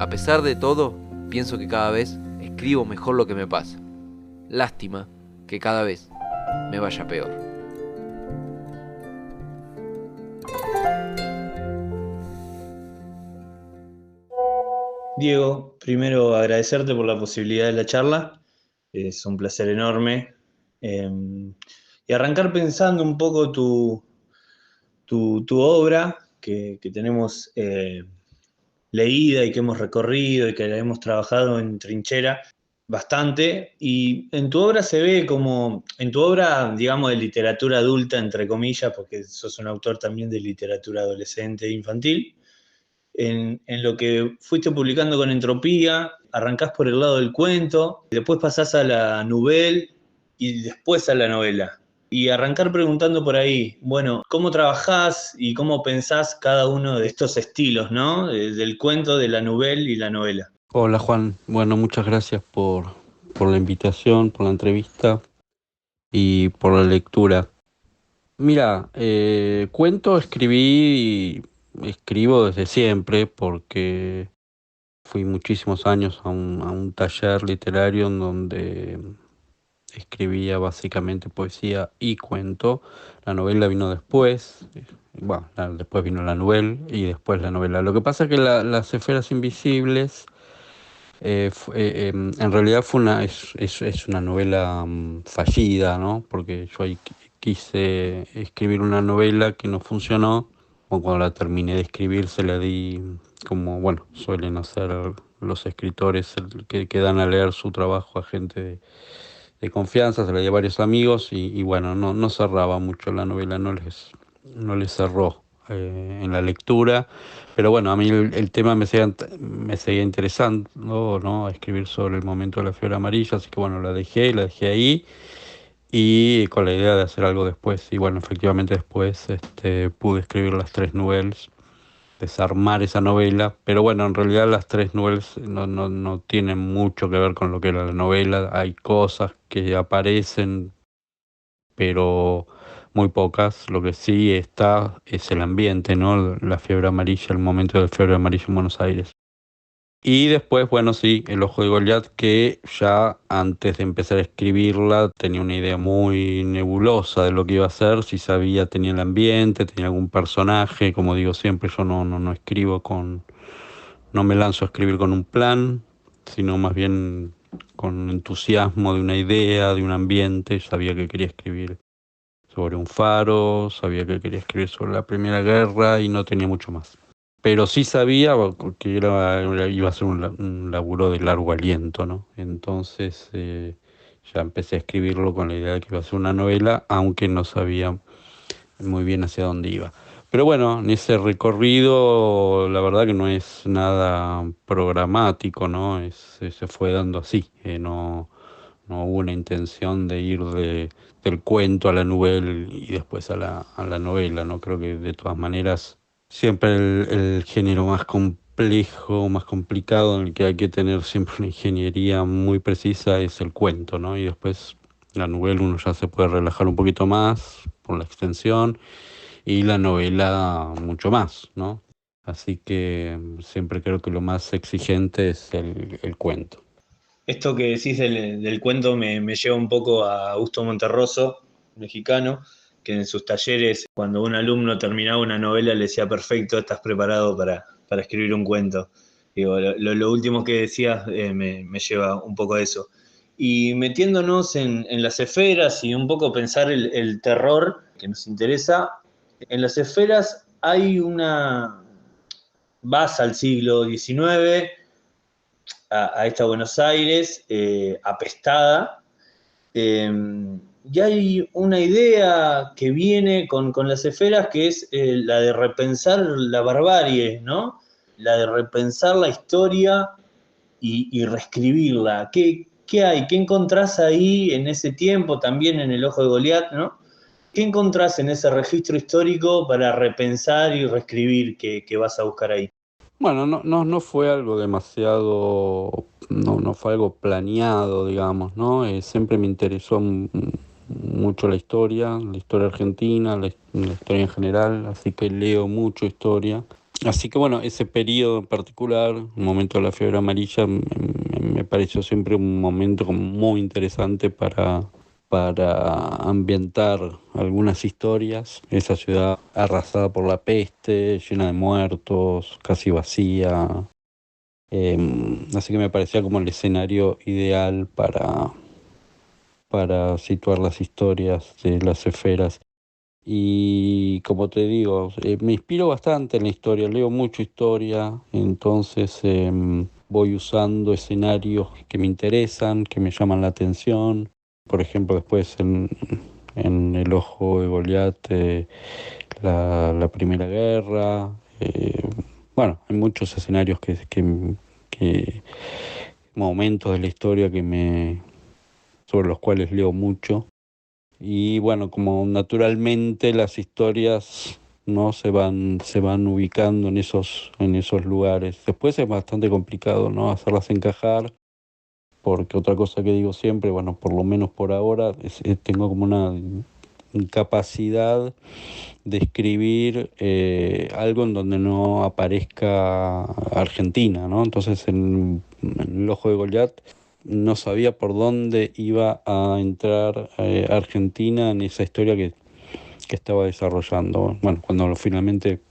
A pesar de todo, pienso que cada vez escribo mejor lo que me pasa. Lástima que cada vez me vaya peor. Diego, primero agradecerte por la posibilidad de la charla, es un placer enorme. Eh, y arrancar pensando un poco tu obra que tenemos leída y que hemos recorrido y que la hemos trabajado en trinchera bastante. Y en tu obra se ve como, en tu obra, digamos, de literatura adulta, entre comillas, porque sos un autor también de literatura adolescente e infantil, en lo que fuiste publicando con Entropía, arrancás por el lado del cuento, después pasás a la nouvelle y después a la novela. Y arrancar preguntando por ahí, bueno, ¿cómo trabajás y cómo pensás cada uno de estos estilos, ¿no? Del cuento, de la nouvelle y la novela. Hola Juan, bueno, muchas gracias por la invitación, por la entrevista y por la lectura. Mira, cuento escribo desde siempre porque fui muchísimos años a un taller literario en donde escribía básicamente poesía y cuento. La novela vino después, bueno, después vino la novela y después la novela. Lo que pasa es que las esferas invisibles en realidad es una novela fallida, ¿no? Porque yo ahí quise escribir una novela que no funcionó, o cuando la terminé de escribir se la di, como, bueno, suelen hacer los escritores que dan a leer su trabajo a gente de confianza, se la di a varios amigos y bueno, no cerraba mucho la novela, no les cerró en la lectura, pero bueno, a mí el tema me seguía interesando, ¿no? Escribir sobre el momento de la fiebre amarilla, así que bueno, la dejé ahí y con la idea de hacer algo después, y bueno, efectivamente después pude escribir las tres novelas, desarmar esa novela, pero bueno, en realidad las tres novelas no tienen mucho que ver con lo que era la novela, hay cosas que aparecen, pero muy pocas. Lo que sí está es el ambiente, ¿no? La fiebre amarilla, el momento de fiebre amarilla en Buenos Aires. Y después, bueno, sí, El Ojo de Goliat, que ya antes de empezar a escribirla tenía una idea muy nebulosa de lo que iba a hacer, si sabía, tenía el ambiente, tenía algún personaje, como digo siempre, yo no escribo no me lanzo a escribir con un plan, sino más bien con entusiasmo de una idea, de un ambiente, sabía que quería escribir sobre un faro, sabía que quería escribir sobre la Primera Guerra y no tenía mucho más. Pero sí sabía que iba a ser un laburo de largo aliento, ¿no? Entonces ya empecé a escribirlo con la idea de que iba a ser una novela, aunque no sabía muy bien hacia dónde iba. Pero bueno, en ese recorrido la verdad que no es nada programático, ¿no? Se fue dando así, no hubo una intención de ir del cuento a la novela y después a a la novela, ¿no? Creo que de todas maneras siempre el género más complejo, más complicado, en el que hay que tener siempre una ingeniería muy precisa es el cuento, ¿no? Y después la novela uno ya se puede relajar un poquito más por la extensión y la novela mucho más, ¿no? Así que siempre creo que lo más exigente es el cuento. Esto que decís del cuento me lleva un poco a Augusto Monterroso, mexicano, que en sus talleres, cuando un alumno terminaba una novela, le decía, perfecto, estás preparado para escribir un cuento. Digo, lo último que decías me lleva un poco a eso. Y metiéndonos en las esferas y un poco pensar el terror que nos interesa, en las esferas hay una... Vas al siglo XIX, a esta Buenos Aires apestada. Eh, y hay una idea que viene con las esferas que es la de repensar la barbarie, ¿no? La de repensar la historia y reescribirla. ¿Qué hay? ¿Qué encontrás ahí en ese tiempo, también en El Ojo de Goliat, ¿no? ¿Qué encontrás en ese registro histórico para repensar y reescribir que vas a buscar ahí? Bueno, no fue algo demasiado, no fue algo planeado, digamos, ¿no? Siempre me interesó mucho la historia argentina, la historia en general, así que leo mucho historia. Así que bueno, ese periodo en particular, el momento de la fiebre amarilla, me pareció siempre un momento como muy interesante para ambientar algunas historias. Esa ciudad arrasada por la peste, llena de muertos, casi vacía. Así que me parecía como el escenario ideal para situar las historias de las esferas. Y como te digo, me inspiro bastante en la historia, leo mucho historia, entonces voy usando escenarios que me interesan, que me llaman la atención. Por ejemplo, después en El Ojo de Goliat, la Primera Guerra. Bueno, hay muchos escenarios que momentos de la historia sobre los cuales leo mucho. Y bueno, como naturalmente las historias no se van ubicando en esos lugares. Después es bastante complicado, ¿no? Hacerlas encajar, porque otra cosa que digo siempre, bueno, por lo menos por ahora, tengo como una incapacidad de escribir algo en donde no aparezca Argentina, ¿no? Entonces en El Ojo de Goliat no sabía por dónde iba a entrar Argentina en esa historia que estaba desarrollando. Bueno, cuando finalmente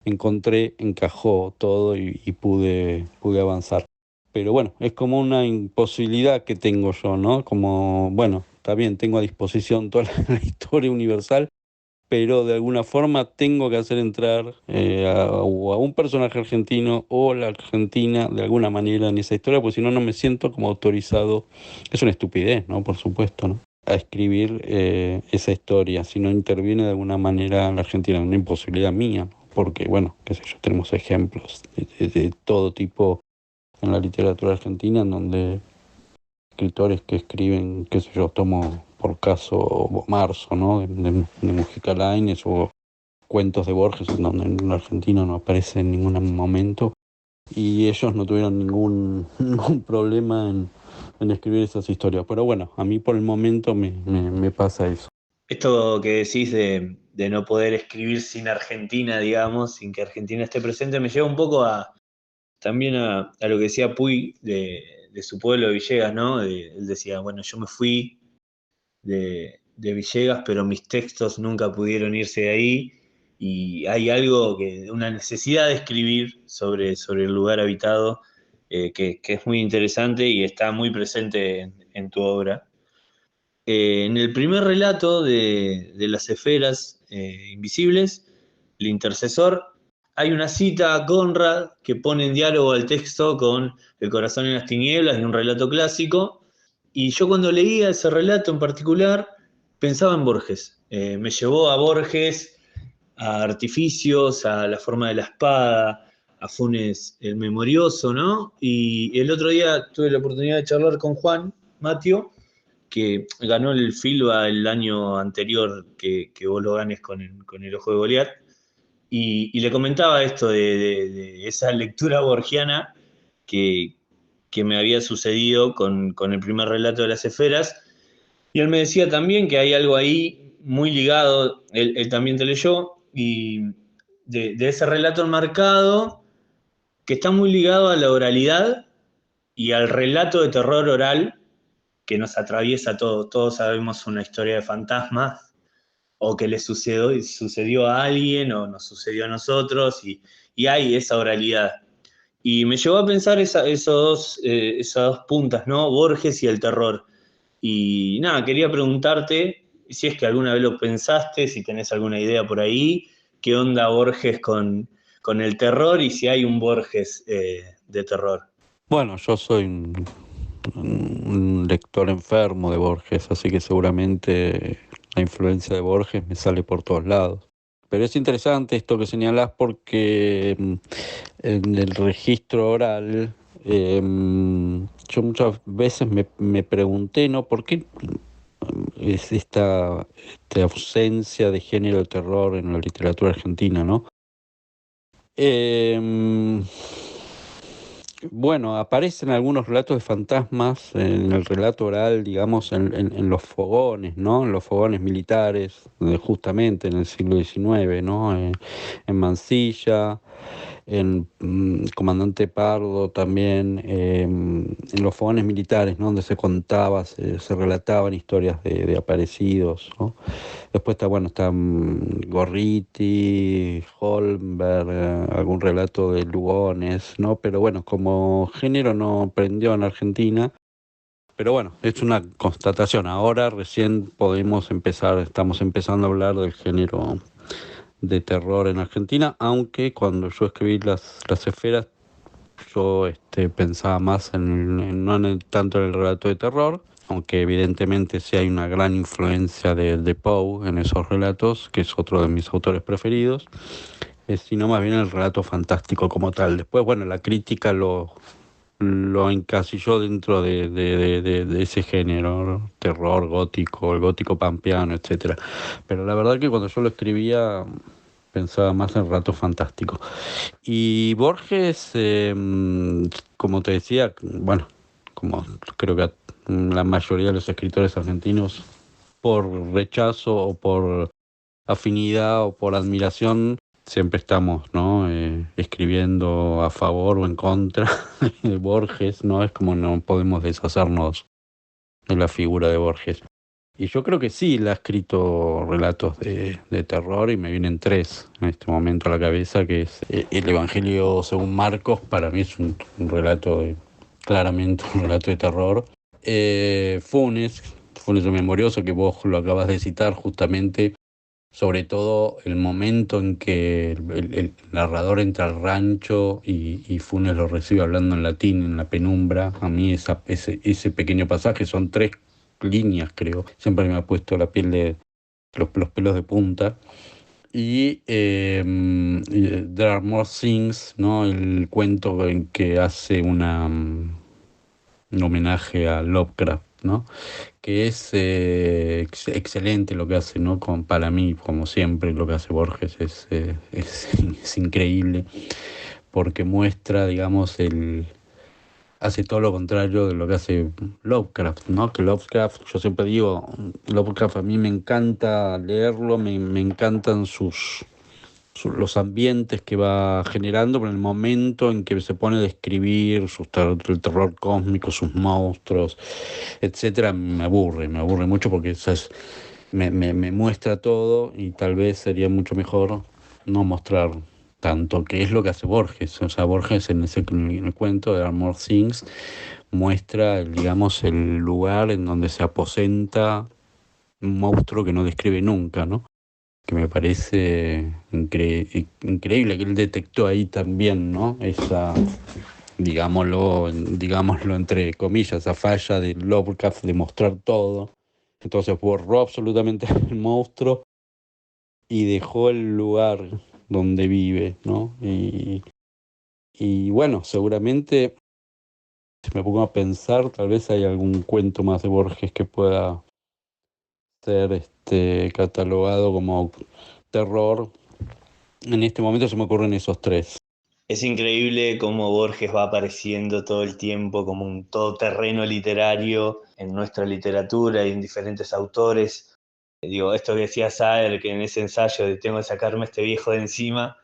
encontré, encajó todo y pude avanzar. Pero bueno, es como una imposibilidad que tengo yo, ¿no? Como, bueno, está bien, tengo a disposición toda la historia universal, pero de alguna forma tengo que hacer entrar o a un personaje argentino o la Argentina de alguna manera en esa historia, porque si no, no me siento como autorizado. Es una estupidez, ¿no? Por supuesto, ¿no? A escribir esa historia, si no interviene de alguna manera la Argentina, una imposibilidad mía, ¿no? Porque, bueno, qué sé yo, tenemos ejemplos de todo tipo en la literatura argentina, en donde escritores que escriben, qué sé yo, tomo por caso Marzo, ¿no? De Mujica Lainez, o cuentos de Borges, en donde en argentino no aparece en ningún momento, y ellos no tuvieron ningún problema en escribir esas historias. Pero bueno, a mí por el momento me pasa eso. Esto que decís de no poder escribir sin Argentina, digamos, sin que Argentina esté presente, me lleva un poco también a lo que decía Puy de su pueblo de Villegas, ¿no? Él decía, bueno, yo me fui de Villegas, pero mis textos nunca pudieron irse de ahí, y hay algo, una necesidad de escribir sobre el lugar habitado, que es muy interesante y está muy presente en tu obra. En el primer relato de las esferas invisibles, el intercesor, hay una cita a Conrad que pone en diálogo el texto con El corazón en las tinieblas, de un relato clásico, y yo cuando leía ese relato en particular pensaba en Borges. Me llevó a Borges, a Artificios, a La forma de la espada, a Funes el Memorioso, ¿no? Y el otro día tuve la oportunidad de charlar con Juan Matio, que ganó el FILBA el año anterior que vos lo ganes con El Ojo de Goliat, y le comentaba esto de esa lectura borgiana que, que me había sucedido con el primer relato de las esferas, y él me decía también que hay algo ahí muy ligado, él también te leyó, y de ese relato enmarcado, que está muy ligado a la oralidad y al relato de terror oral que nos atraviesa a todos. Todos sabemos una historia de fantasmas, o que le sucedió a alguien, o nos sucedió a nosotros, y hay esa oralidad. Y me llevó a pensar esas dos puntas, ¿no? Borges y el terror. Y nada, quería preguntarte si es que alguna vez lo pensaste, si tenés alguna idea por ahí, qué onda Borges con el terror, y si hay un Borges de terror. Bueno, yo soy un lector enfermo de Borges, así que seguramente la influencia de Borges me sale por todos lados. Pero es interesante esto que señalás, porque en el registro oral yo muchas veces me pregunté, ¿no? ¿Por qué es esta ausencia de género de terror en la literatura argentina, ¿no? Bueno, aparecen algunos relatos de fantasmas en el relato oral, digamos, en los fogones, ¿no? En los fogones militares, justamente en el siglo XIX, ¿no? En Mansilla, en Comandante Pardo también, en los fogones militares, ¿no? Donde se contaba, se relataban historias de aparecidos, ¿no? Después está, bueno, está Gorriti, Holmberg, algún relato de Lugones, ¿no? Pero bueno, como género no prendió en Argentina. Pero bueno, es una constatación. Ahora recién estamos empezando a hablar del género de terror en Argentina, aunque cuando yo escribí las esferas, yo pensaba más no tanto en el relato de terror, aunque evidentemente sí hay una gran influencia de Poe en esos relatos, que es otro de mis autores preferidos, sino más bien el relato fantástico como tal. Después, bueno, la crítica lo encasilló dentro de ese género, ¿no? Terror gótico, el gótico pampeano, etcétera. Pero la verdad que cuando yo lo escribía pensaba más en relatos fantásticos. Y Borges, como te decía, bueno, como creo que la mayoría de los escritores argentinos, por rechazo o por afinidad o por admiración, siempre estamos, ¿no? Escribiendo a favor o en contra de Borges, ¿no? Es como no podemos deshacernos de la figura de Borges. Y yo creo que sí, le ha escrito relatos de terror y me vienen tres en este momento a la cabeza, que es el Evangelio según Marcos, para mí es un relato, claramente un relato de terror. Funes el Memorioso, que vos lo acabas de citar justamente, sobre todo el momento en que el narrador entra al rancho y Funes lo recibe hablando en latín en la penumbra. A mí ese pequeño pasaje, son 3 líneas creo, siempre me ha puesto la piel de los pelos de punta. Y There Are More Things, ¿no? El cuento en que hace un homenaje a Lovecraft, ¿no? Que es excelente lo que hace, ¿no? Para mí, como siempre, lo que hace Borges es increíble, porque muestra, digamos, hace todo lo contrario de lo que hace Lovecraft, ¿no? Que Lovecraft, yo siempre digo, Lovecraft a mí me encanta leerlo, me encantan los ambientes que va generando, pero en el momento en que se pone a describir el terror cósmico, sus monstruos, etcétera, me aburre mucho porque me muestra todo y tal vez sería mucho mejor no mostrar tanto, que es lo que hace Borges. O sea, Borges en el cuento de There Are More Things muestra, digamos, el lugar en donde se aposenta un monstruo que no describe nunca, ¿no? Que me parece increíble que él detectó ahí también, ¿no? Digámoslo entre comillas, esa falla de Lovecraft de mostrar todo. Entonces borró absolutamente el monstruo y dejó el lugar donde vive, ¿no? Y bueno, seguramente, si me pongo a pensar, tal vez hay algún cuento más de Borges que pueda ser catalogado como terror. En este momento se me ocurren esos tres. Es increíble cómo Borges va apareciendo todo el tiempo como un todoterreno literario en nuestra literatura y en diferentes autores. Digo, esto que decía Saer, que en ese ensayo de tengo que sacarme este viejo de encima,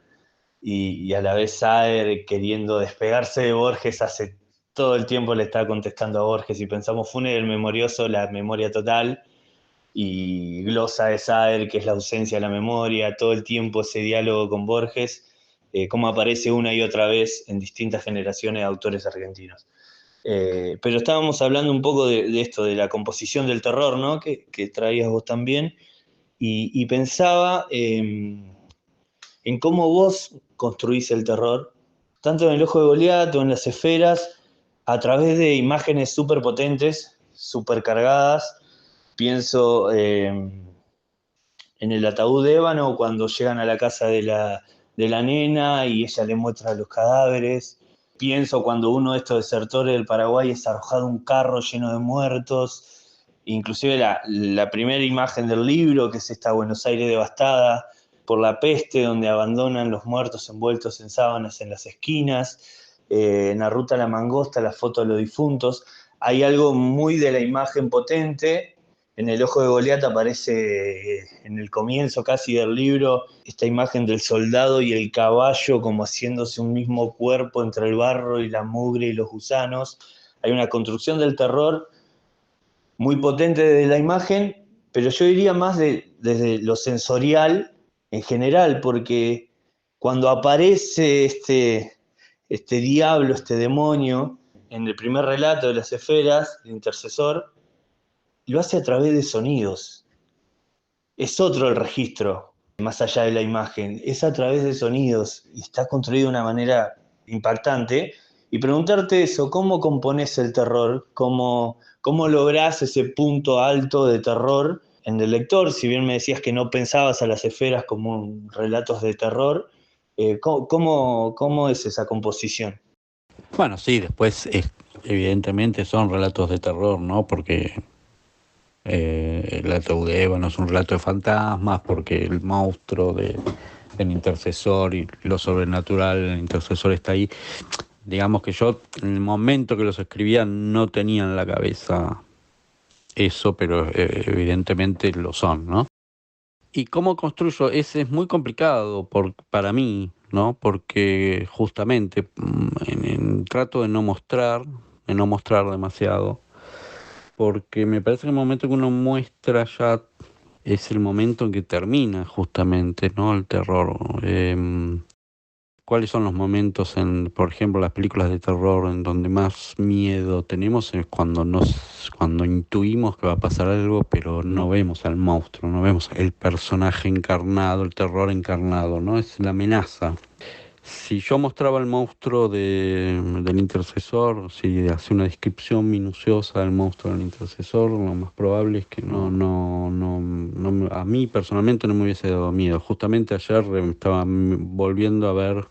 y a la vez Saer queriendo despegarse de Borges, hace todo el tiempo le está contestando a Borges, y pensamos Funes el Memorioso, la memoria total, y glosa de Saer, que es la ausencia de la memoria, todo el tiempo ese diálogo con Borges, cómo aparece una y otra vez en distintas generaciones de autores argentinos. Pero estábamos hablando un poco de esto, de la composición del terror, ¿no? Que traías vos también, y pensaba en cómo vos construís el terror, tanto en El Ojo de Goliat o en Las Esferas, a través de imágenes súper potentes, súper cargadas. Pienso en El Ataúd de Ébano, cuando llegan a la casa de la nena y ella le muestra los cadáveres. Pienso cuando uno de estos desertores del Paraguay es arrojado a un carro lleno de muertos. Inclusive la primera imagen del libro, que es esta Buenos Aires devastada por la peste, donde abandonan los muertos envueltos en sábanas en las esquinas. Naruto la mangosta, la foto de los difuntos. Hay algo muy de la imagen potente. En El ojo de Goliat aparece en el comienzo casi del libro esta imagen del soldado y el caballo como haciéndose un mismo cuerpo entre el barro y la mugre y los gusanos. Hay una construcción del terror muy potente de la imagen, pero yo diría más desde lo sensorial en general, porque cuando aparece este diablo, este demonio, en el primer relato de las esferas, el intercesor, lo hace a través de sonidos. Es otro el registro, más allá de la imagen, es a través de sonidos y está construido de una manera impactante. Y preguntarte eso, ¿cómo compones el terror? ¿Cómo lográs ese punto alto de terror en el lector? Si bien me decías que no pensabas a las esferas como relatos de terror, ¿cómo es esa composición? Bueno, sí, después evidentemente son relatos de terror, ¿no? Porque el relato de Eva no es un relato de fantasmas, porque el monstruo del intercesor y lo sobrenatural del intercesor está ahí. Digamos que yo en el momento que los escribía no tenía en la cabeza eso, pero evidentemente lo son, ¿no? ¿Y cómo construyo? Es muy complicado para mí, ¿no? Porque justamente trato de no mostrar demasiado, porque me parece que el momento que uno muestra ya es el momento en que termina justamente, ¿no? El terror. ¿Cuáles son los momentos por ejemplo, las películas de terror en donde más miedo tenemos? Es cuando intuimos que va a pasar algo, pero no vemos al monstruo, no vemos el personaje encarnado, el terror encarnado, ¿no? Es la amenaza. Si yo mostraba el monstruo del intercesor, si hacía una descripción minuciosa del monstruo del intercesor, lo más probable es que a mí personalmente no me hubiese dado miedo. Justamente ayer estaba volviendo a ver,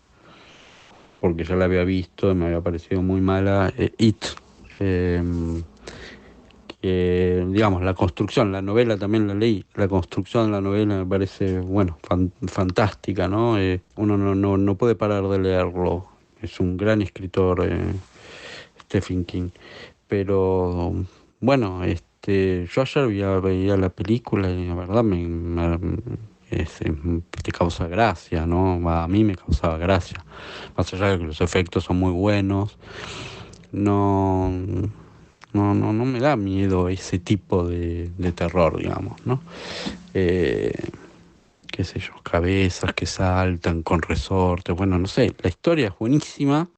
porque ya la había visto y me había parecido muy mala, It. eh, que, digamos, la construcción, la novela también la leí, la construcción de la novela me parece, bueno, fantástica, ¿no? Uno no puede parar de leerlo, es un gran escritor, Stephen King, pero bueno, yo ayer veía la película y la verdad te causa gracia, ¿no? A mí me causaba gracia, más allá de que los efectos son muy buenos, no, no me da miedo ese tipo de terror, digamos, ¿no? Qué sé yo, cabezas que saltan con resortes, bueno, no sé, la historia es buenísima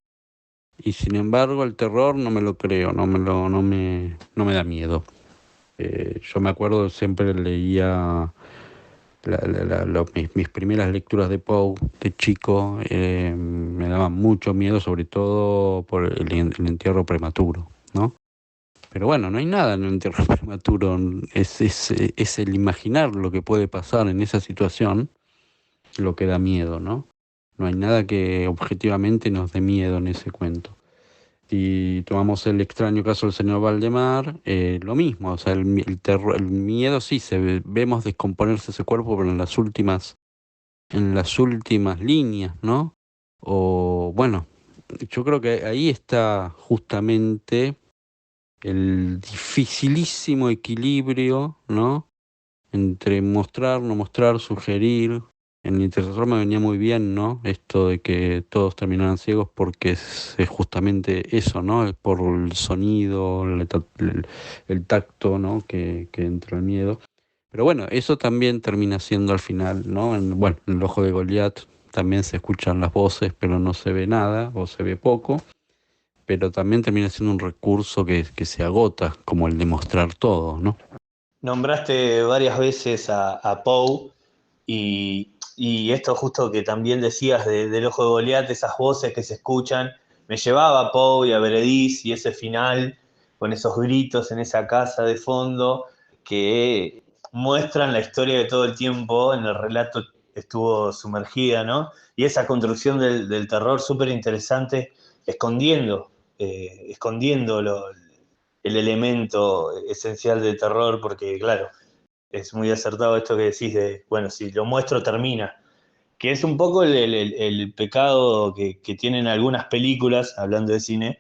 y sin embargo el terror no me lo creo, no me da miedo. Yo me acuerdo, siempre leía mis primeras lecturas de Poe de chico, me daban mucho miedo, sobre todo por el entierro prematuro, ¿no? Pero bueno, no hay nada en el entierro prematuro, es el imaginar lo que puede pasar en esa situación lo que da miedo, ¿no? No hay nada que objetivamente nos dé miedo en ese cuento. Si tomamos el extraño caso del señor Valdemar, lo mismo, o sea, el terror, el miedo sí, vemos descomponerse ese cuerpo, pero en las últimas líneas, ¿no? O bueno, yo creo que ahí está justamente el dificilísimo equilibrio, ¿no? Entre mostrar, no mostrar, sugerir. En el intercesor me venía muy bien, ¿no? Esto de que todos terminaran ciegos porque es justamente eso, ¿no? Es por el sonido, el tacto, ¿no? Que entra el miedo. Pero bueno, eso también termina siendo al final, ¿no? Bueno, en el ojo de Goliat también se escuchan las voces, pero no se ve nada o se ve poco. Pero también termina siendo un recurso que se agota, como el de mostrar todo, ¿no? Nombraste varias veces a Poe y esto justo que también decías del ojo de Goliat, esas voces que se escuchan, me llevaba a Poe y a Berenice y ese final con esos gritos en esa casa de fondo que muestran la historia de todo el tiempo en el relato estuvo sumergida, ¿no? Y esa construcción del terror súper interesante, escondiendo el elemento esencial del terror, porque claro, es muy acertado esto que decís de, bueno, si lo muestro termina, que es un poco el pecado que tienen algunas películas, hablando de cine,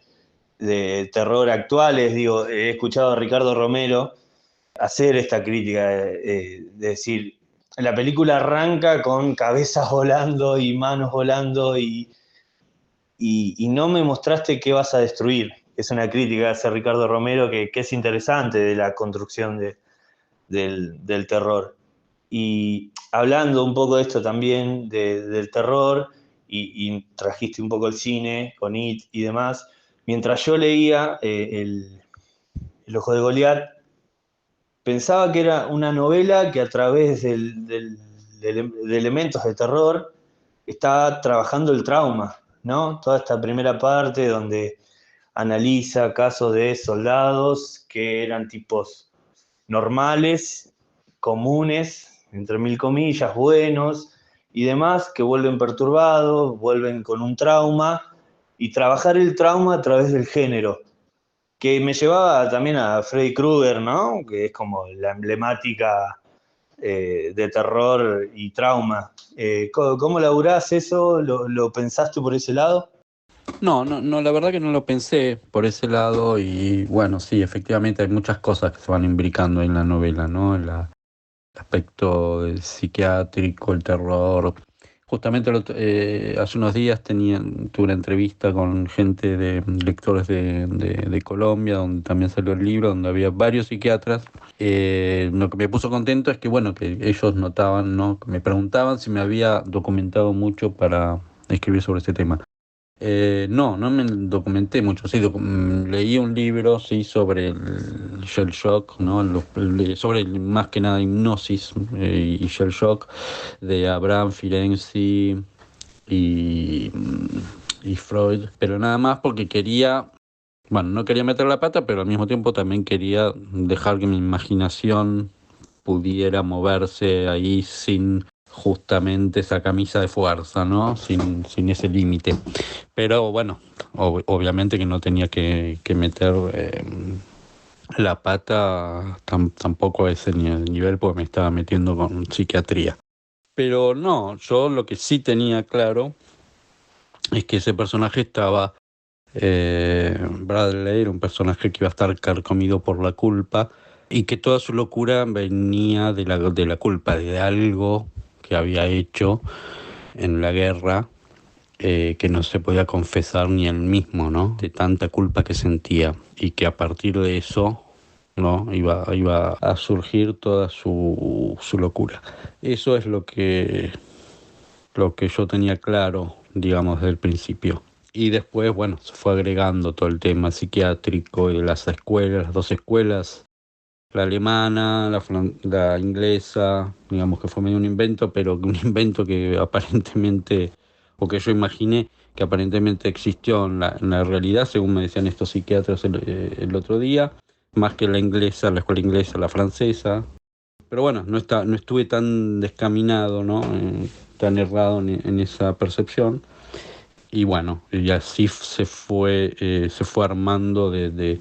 de terror actuales. Digo, he escuchado a Ricardo Romero hacer esta crítica, de decir, la película arranca con cabezas volando y manos volando y no me mostraste qué vas a destruir. Es una crítica que hace Ricardo Romero que es interesante de la construcción del terror. Y hablando un poco de esto también, del terror, y trajiste un poco el cine con It y demás, mientras yo leía El Ojo de Goliat, pensaba que era una novela que a través de elementos de terror está trabajando el trauma, ¿no? Toda esta primera parte donde analiza casos de soldados que eran tipos normales, comunes, entre mil comillas, buenos y demás, que vuelven perturbados, vuelven con un trauma, y trabajar el trauma a través del género, que me llevaba también a Freddy Krueger, ¿no? Que es como la emblemática de terror y trauma. ¿Cómo laburás eso? ¿Lo pensaste por ese lado? No, la verdad que no lo pensé por ese lado y bueno, sí, efectivamente hay muchas cosas que se van imbricando en la novela, ¿no? El aspecto psiquiátrico, el terror. Justamente hace unos días tuve una entrevista con gente de lectores de Colombia, donde también salió el libro, donde había varios psiquiatras. Lo que me puso contento es que, bueno, que ellos notaban, ¿no? Que me preguntaban si me había documentado mucho para escribir sobre este tema. No me documenté mucho, sí, leí un libro, sí, sobre el shell shock, ¿no? Sobre más que nada hipnosis y shell shock de Abraham Firenze y, y Freud, pero nada más porque no quería meter la pata, pero al mismo tiempo también quería dejar que mi imaginación pudiera moverse ahí sin justamente esa camisa de fuerza, ¿no? Sin ese límite. Pero bueno, obviamente que no tenía que meter la pata tampoco a ese nivel, porque me estaba metiendo con psiquiatría. Pero no, yo lo que sí tenía claro es que ese personaje estaba, Bradley era un personaje que iba a estar carcomido por la culpa y que toda su locura venía de la culpa, de algo que había hecho en la guerra, que no se podía confesar ni él mismo, ¿no? De tanta culpa que sentía y que a partir de eso, ¿no? Iba a surgir toda su locura. Eso es lo que yo tenía claro, digamos, desde el principio. Y después, bueno, se fue agregando todo el tema psiquiátrico y de las escuelas, las dos escuelas, la alemana, la inglesa, digamos que fue medio un invento, pero un invento que aparentemente, o que yo imaginé que aparentemente existió en la realidad, según me decían estos psiquiatras el otro día, más que la inglesa, la escuela inglesa, la francesa. Pero bueno, no estuve tan descaminado, ¿no? Tan errado en esa percepción. Y bueno, y así se fue armando de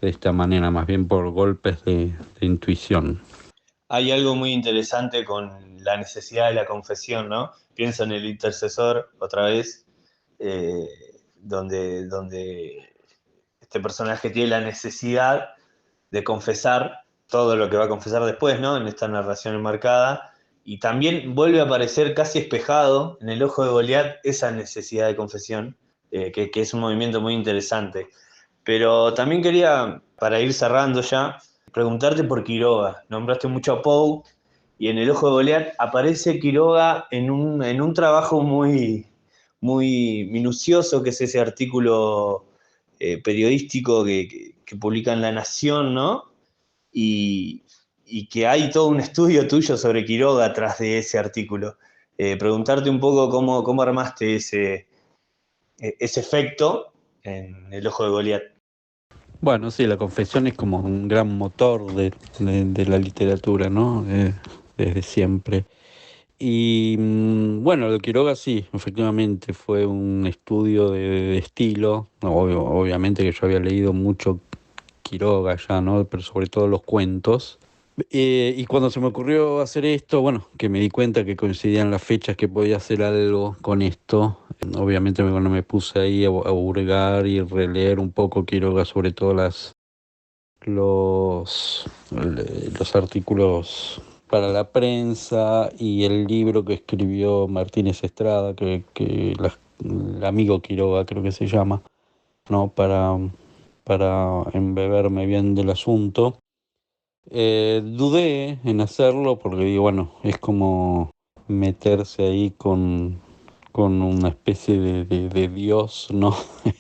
esta manera, más bien por golpes de intuición. Hay algo muy interesante con la necesidad de la confesión, ¿no? Pienso en El Intercesor, otra vez, eh, donde este personaje tiene la necesidad de confesar todo lo que va a confesar después, ¿no? En esta narración enmarcada. Y también vuelve a aparecer casi espejado en El Ojo de Goliat esa necesidad de confesión, que es un movimiento muy interesante. Pero también quería, para ir cerrando ya, preguntarte por Quiroga. Nombraste mucho a Poe y en El Ojo de Goliat aparece Quiroga en un trabajo muy minucioso, que es ese artículo periodístico que publica en La Nación, ¿no? Y, y que hay todo un estudio tuyo sobre Quiroga atrás de ese artículo. Preguntarte un poco cómo armaste ese efecto en El Ojo de Goliat. Bueno, sí, la confesión es como un gran motor de la literatura, ¿no? Desde siempre. Y bueno, lo de Quiroga sí, efectivamente fue un estudio de estilo. Obviamente que yo había leído mucho Quiroga ya, ¿no? Pero sobre todo los cuentos. Y cuando se me ocurrió hacer esto, bueno, que me di cuenta que coincidían las fechas que podía hacer algo con esto, obviamente cuando me puse ahí a hurgar y releer un poco Quiroga, sobre todo los artículos para la prensa y el libro que escribió Martínez Estrada, el amigo Quiroga creo que se llama, ¿no? Para embeberme bien del asunto. Dudé en hacerlo porque digo, bueno, es como meterse ahí con una especie de Dios, ¿no?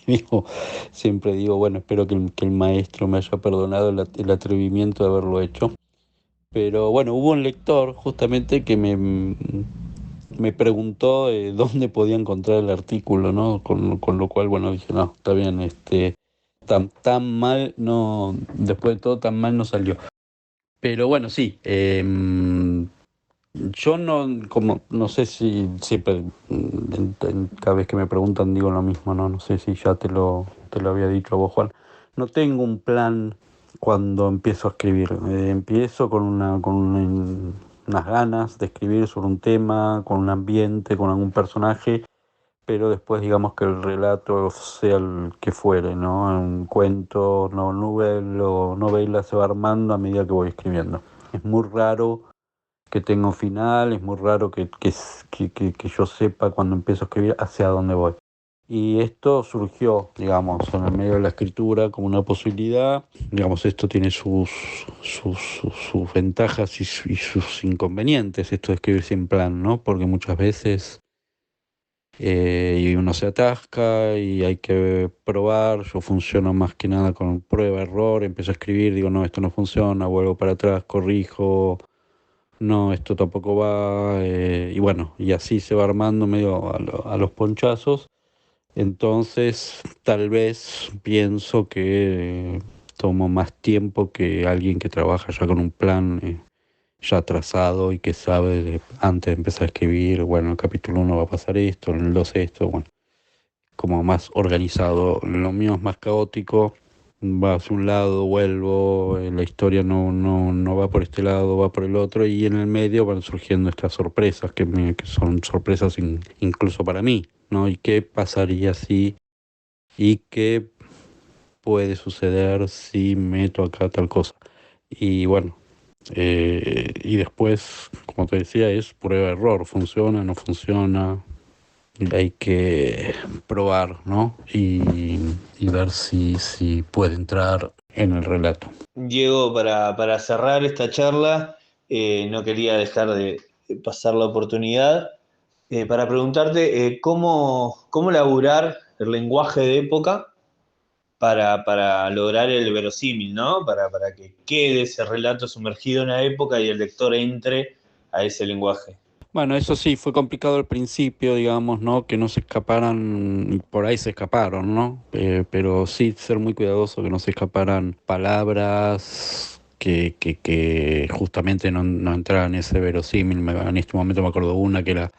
Digo, siempre digo, bueno, espero que el maestro me haya perdonado el atrevimiento de haberlo hecho. Pero bueno, hubo un lector justamente que me preguntó dónde podía encontrar el artículo, ¿no? Con lo cual, bueno, dije, no, está bien, tan mal, no, después de todo, tan mal no salió. Pero bueno, sí, yo no sé si siempre, cada vez que me preguntan digo lo mismo, ¿no? No sé si ya te lo había dicho a vos, Juan. No tengo un plan cuando empiezo a escribir. Empiezo unas ganas de escribir sobre un tema, con un ambiente, con algún personaje, pero después digamos que el relato sea el que fuere, ¿no? Un cuento, novela se va armando a medida que voy escribiendo. Es muy raro que tenga un final, es muy raro que yo sepa cuando empiezo a escribir hacia dónde voy. Y esto surgió, digamos, en el medio de la escritura como una posibilidad. Digamos, esto tiene sus ventajas y sus inconvenientes, esto de escribir sin plan, ¿no? Porque muchas veces y uno se atasca y hay que probar. Yo funciono más que nada con prueba, error, empiezo a escribir, digo, no, esto no funciona, vuelvo para atrás, corrijo, no, esto tampoco va, y bueno, y así se va armando medio a los ponchazos. Entonces, tal vez pienso que tomo más tiempo que alguien que trabaja ya con un plan ya trazado y que sabe antes de empezar a escribir, bueno, en el capítulo 1 va a pasar esto, en el 2 esto, bueno, como más organizado. Lo mío es más caótico, va hacia un lado, vuelvo, la historia no va por este lado, va por el otro, y en el medio van surgiendo estas sorpresas que son sorpresas incluso para mí, ¿no? ¿Y qué pasaría si, y qué puede suceder si meto acá tal cosa? Y bueno, y después, como te decía, es prueba-error, funciona, no funciona, hay que probar, ¿no? Y ver si puede entrar en el relato. Diego, para cerrar esta charla, no quería dejar de pasar la oportunidad para preguntarte cómo laburar el lenguaje de época para lograr el verosímil, ¿no? Para que quede ese relato sumergido en la época y el lector entre a ese lenguaje. Bueno, eso sí, fue complicado al principio, digamos, ¿no? Que no se escaparan, por ahí se escaparon, ¿no? Pero sí ser muy cuidadoso, que no se escaparan palabras que justamente no entraran en ese verosímil. En este momento me acuerdo una que era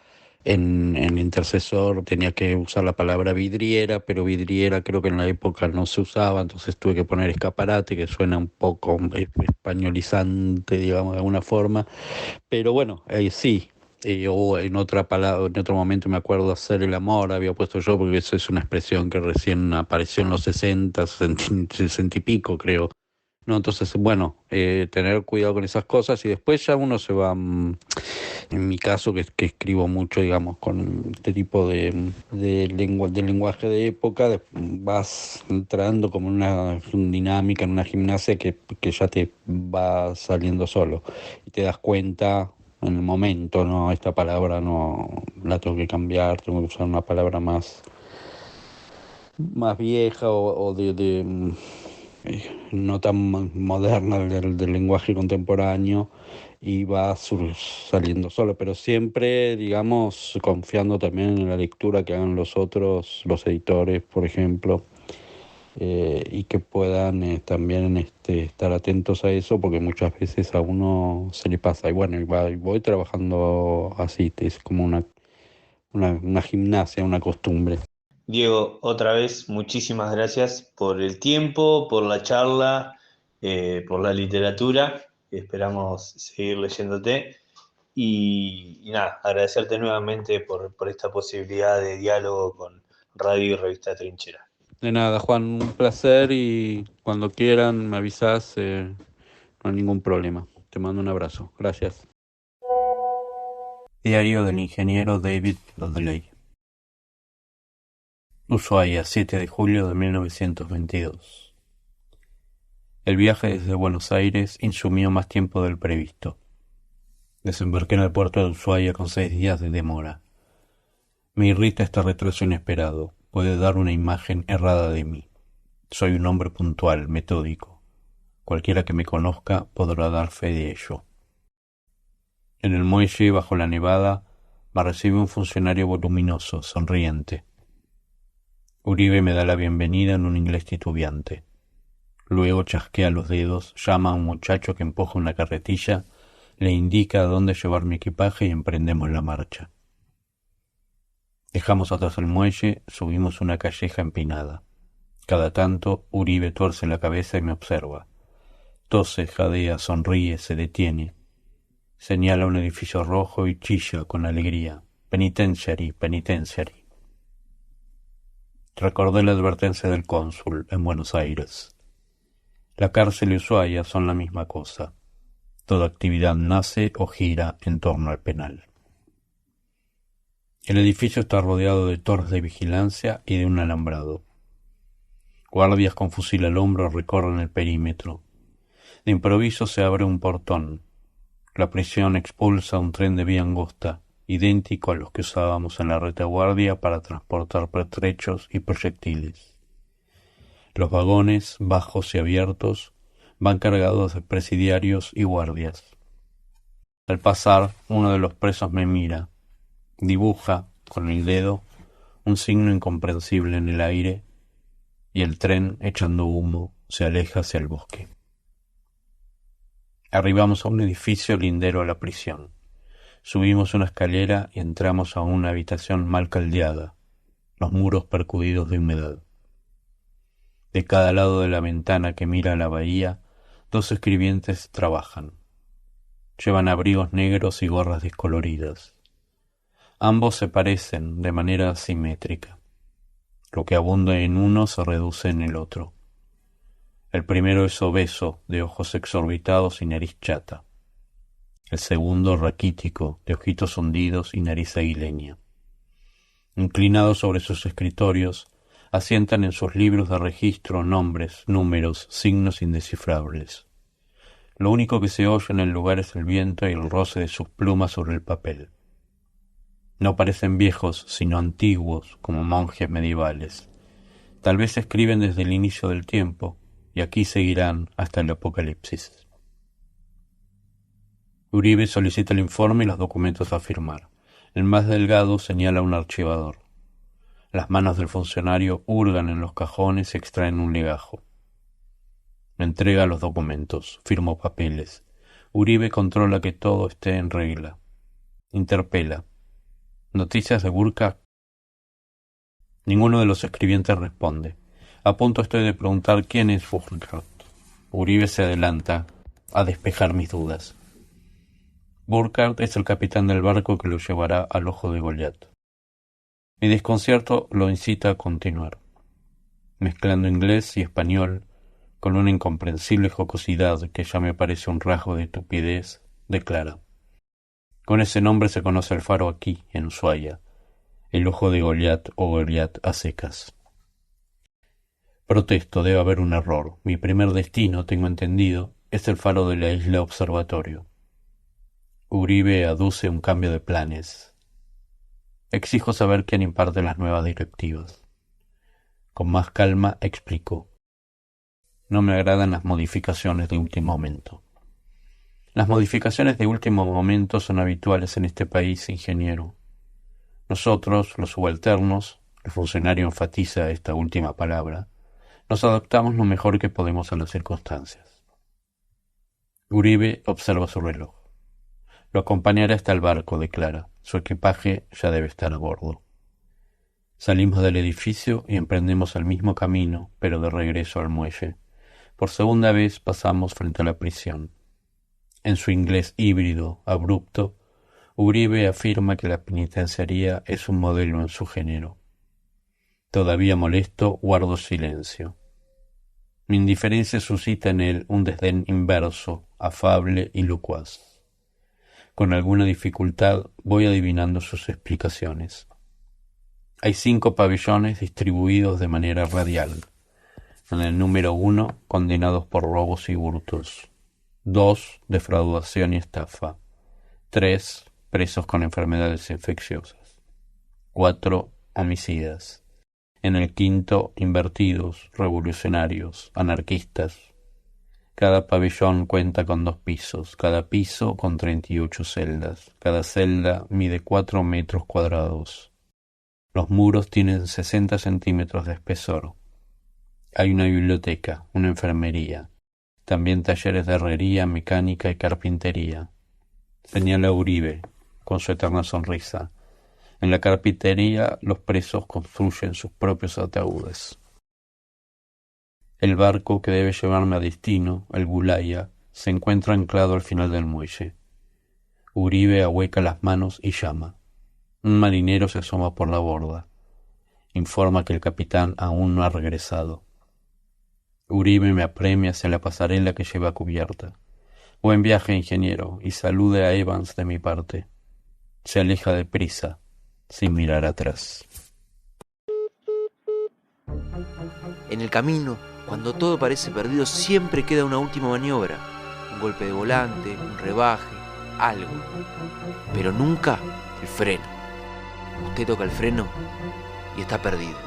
en Intercesor, tenía que usar la palabra vidriera, pero vidriera creo que en la época no se usaba, entonces tuve que poner escaparate, que suena un poco españolizante, digamos, de alguna forma. Pero bueno, sí. O en otra palabra, en otro momento me acuerdo hacer el amor, había puesto yo, porque eso es una expresión que recién apareció en los 60, 60 y pico, creo. No, entonces, bueno, tener cuidado con esas cosas y después ya uno se va, en mi caso, que escribo mucho, digamos, con este tipo de lenguaje de época, vas entrando como en una dinámica, en una gimnasia que ya te va saliendo solo y te das cuenta en el momento, no, esta palabra no la tengo que cambiar, tengo que usar una palabra más vieja o no tan moderna del lenguaje contemporáneo y va saliendo solo, pero siempre, digamos, confiando también en la lectura que hagan los otros, los editores, por ejemplo, y que puedan también estar atentos a eso, porque muchas veces a uno se le pasa. Y bueno, y voy trabajando así, es como una gimnasia, una costumbre. Diego, otra vez, muchísimas gracias por el tiempo, por la charla, por la literatura. esperamos seguir leyéndote. Y nada, agradecerte nuevamente por esta posibilidad de diálogo con Radio y Revista Trinchera. De nada, Juan, un placer y cuando quieran me avisas, no hay ningún problema. Te mando un abrazo. Gracias. Diario del ingeniero David Dudley. Ushuaia, 7 de julio de 1922. El viaje desde Buenos Aires insumió más tiempo del previsto. Desembarqué en el puerto de Ushuaia con 6 días de demora. Me irrita este retraso inesperado. Puede dar una imagen errada de mí. Soy un hombre puntual, metódico. Cualquiera que me conozca podrá dar fe de ello. En el muelle, bajo la nevada, me recibe un funcionario voluminoso, sonriente. Uribe me da la bienvenida en un inglés titubeante. Luego chasquea los dedos, llama a un muchacho que empuja una carretilla, le indica a dónde llevar mi equipaje y emprendemos la marcha. Dejamos atrás el muelle, subimos una calleja empinada. Cada tanto, Uribe tuerce la cabeza y me observa. Tose, jadea, sonríe, se detiene. Señala un edificio rojo y chilla con alegría. Penitentiary, penitentiary. Recordé la advertencia del cónsul en Buenos Aires. La cárcel y Ushuaia son la misma cosa. Toda actividad nace o gira en torno al penal. El edificio está rodeado de torres de vigilancia y de un alambrado. Guardias con fusil al hombro recorren el perímetro. De improviso se abre un portón. La prisión expulsa un tren de vía angosta, idéntico a los que usábamos en la retaguardia para transportar pertrechos y proyectiles. Los vagones, bajos y abiertos, van cargados de presidiarios y guardias. Al pasar, uno de los presos me mira, dibuja con el dedo un signo incomprensible en el aire y el tren, echando humo, se aleja hacia el bosque. Arribamos a un edificio lindero a la prisión. Subimos una escalera y entramos a una habitación mal caldeada, los muros percudidos de humedad. De cada lado de la ventana que mira a la bahía, 2 escribientes trabajan. Llevan abrigos negros y gorras descoloridas. Ambos se parecen de manera asimétrica. Lo que abunda en uno se reduce en el otro. El primero es obeso, de ojos exorbitados y nariz chata. El segundo raquítico, de ojitos hundidos y nariz aguileña. Inclinados sobre sus escritorios, asientan en sus libros de registro nombres, números, signos indescifrables. Lo único que se oye en el lugar es el viento y el roce de sus plumas sobre el papel. No parecen viejos, sino antiguos, como monjes medievales. Tal vez escriben desde el inicio del tiempo, y aquí seguirán hasta el apocalipsis. Uribe solicita el informe y los documentos a firmar. El más delgado señala un archivador. Las manos del funcionario hurgan en los cajones y extraen un legajo. Me entrega los documentos, firmo papeles. Uribe controla que todo esté en regla. Interpela. ¿Noticias de Burkhardt? Ninguno de los escribientes responde. A punto estoy de preguntar quién es Burkhardt. Uribe se adelanta a despejar mis dudas. Burkhardt es el capitán del barco que lo llevará al ojo de Goliat. Mi desconcierto lo incita a continuar. Mezclando inglés y español, con una incomprensible jocosidad que ya me parece un rasgo de tupidez, declara. Con ese nombre se conoce el faro aquí, en Ushuaia, el ojo de Goliat o Goliat a secas. Protesto, debe haber un error. Mi primer destino, tengo entendido, es el faro de la isla Observatorio. Uribe aduce un cambio de planes. Exijo saber quién imparte las nuevas directivas. Con más calma explico. No me agradan las modificaciones de último momento. Las modificaciones de último momento son habituales en este país, ingeniero. Nosotros, los subalternos, el funcionario enfatiza esta última palabra, nos adaptamos lo mejor que podemos a las circunstancias. Uribe observa su reloj. Lo acompañaré hasta el barco, declara. Su equipaje ya debe estar a bordo. Salimos del edificio y emprendemos el mismo camino, pero de regreso al muelle. Por segunda vez pasamos frente a la prisión. En su inglés híbrido, abrupto, Uribe afirma que la penitenciaría es un modelo en su género. Todavía molesto, guardo silencio. Mi indiferencia suscita en él un desdén inverso, afable y locuaz. Con alguna dificultad voy adivinando sus explicaciones. Hay 5 pabellones distribuidos de manera radial. En el número 1, condenados por robos y hurtos. 2, defraudación y estafa. 3, presos con enfermedades infecciosas. 4, homicidas. En el 5, invertidos, revolucionarios, anarquistas. Cada pabellón cuenta con 2 pisos, cada piso con 38 celdas. Cada celda mide 4 metros cuadrados. Los muros tienen 60 centímetros de espesor. Hay una biblioteca, una enfermería, también talleres de herrería, mecánica y carpintería. Señala Uribe, con su eterna sonrisa. En la carpintería los presos construyen sus propios ataúdes. El barco que debe llevarme a destino, el Gulaya, se encuentra anclado al final del muelle. Uribe ahueca las manos y llama. Un marinero se asoma por la borda. Informa que el capitán aún no ha regresado. Uribe me apremia hacia la pasarela que lleva cubierta. Buen viaje, ingeniero, y salude a Evans de mi parte. Se aleja deprisa, sin mirar atrás. En el camino, cuando todo parece perdido, siempre queda una última maniobra. Un golpe de volante, un rebaje, algo. Pero nunca el freno. Usted toca el freno y está perdido.